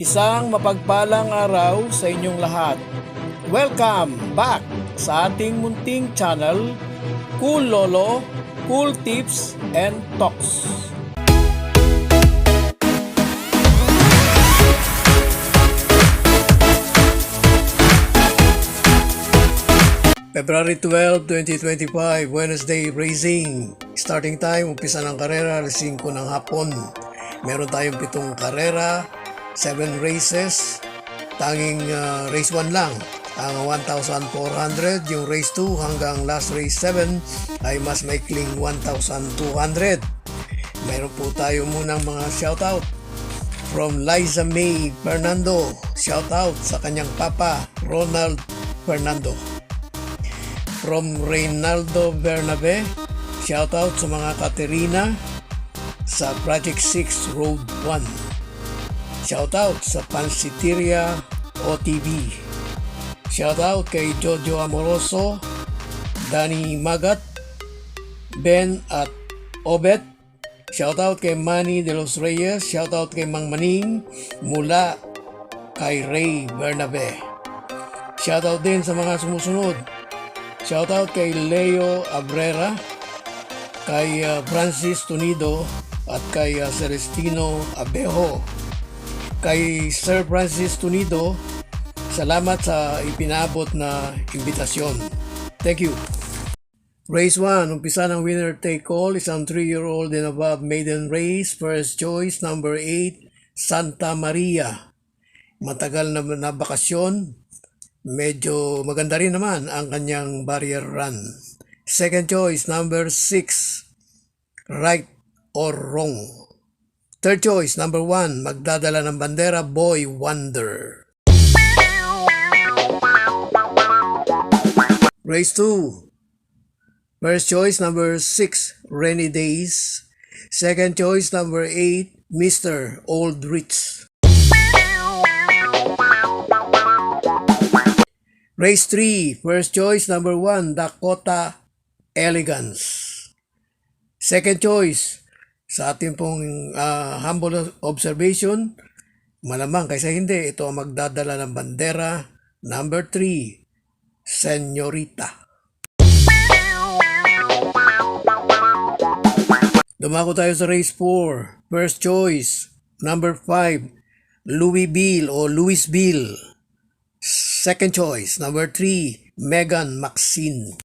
Isang mapagpalang araw sa inyong lahat. Welcome back sa ating munting channel, Cool Lolo, Cool Tips and Talks. February 12, 2025, Wednesday racing. Starting time, umpisa ng karera, 5 ng hapon. Meron tayong 7 karera, 7 races, tanging race 1 lang ang 1,400, yung race 2 hanggang last race 7 ay mas maikling 1,200. Meron po tayo munang mga shoutout from Liza May Fernando, shoutout sa kanyang papa Ronald Fernando. From Reynaldo Bernabe, shoutout sa mga Katerina sa Project 6 Road 1. Shoutout sa Pansiteria OTV. Shoutout kay Jojo Amoroso, Danny Magat, Ben at Obet. Shoutout kay Manny de los Reyes. Shoutout kay Mang Maning mula kay Ray Bernabe. Shoutout din sa mga sumusunod. Shoutout kay Leo Abrera, kay Francis Tunido at kay Celestino Abejo. Kay Sir Francis Tunido, salamat sa ipinabot na imbitasyon. Thank you. Race 1, umpisa ng winner take all, isang 3-year-old and above maiden race. First choice, number 8, Santa Maria. Matagal na bakasyon, medyo maganda rin naman ang kanyang barrier run. Second choice, number 6, Right or Wrong. Third choice, number 1, magdadala ng bandera, Boy Wonder. Race 2. First choice, number 6, Rainy Days. Second choice, number 8, Mr. Old Rich. Race 3. First choice, number 1, Dakota Elegance. Second choice, sa ating pong humble observation, malamang kaysa hindi, ito ang magdadala ng bandera, number 3, Senyorita. Dumako tayo sa race 4. First choice, number 5, Louisville o Louisville. Second choice, number 3, Megan Maxine.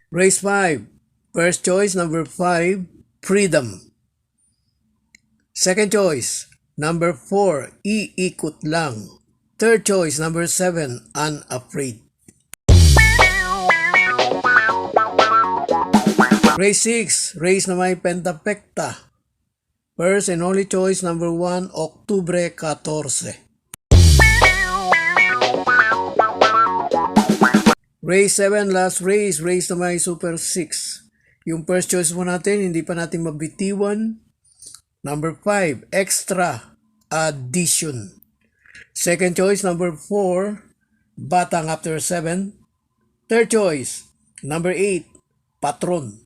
Race 5. First choice, number 5, Freedom. Second choice, number 4, Iikot Lang. Third choice, number 7, Unafraid. Race 6. Race na may pentapekta. First and only choice, number 1, Oktubre 14. Race 7, last race, race na may Super 6. Yung first choice mo natin, hindi pa natin mabitiwan. Number 5, Extra Addition. Second choice, number 4, Batang After 7. Third choice, number 8, Patron.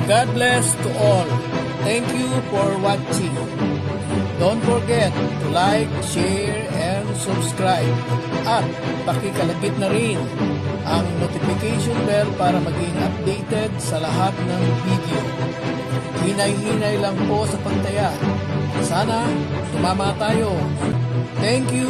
God bless to all. Thank you for watching. Don't forget to like, share, and subscribe. At pakikalagit na rin ang notification bell para maging updated sa lahat ng video. Hinay-hinay lang po sa pagtaya. Sana tumama tayo. Thank you!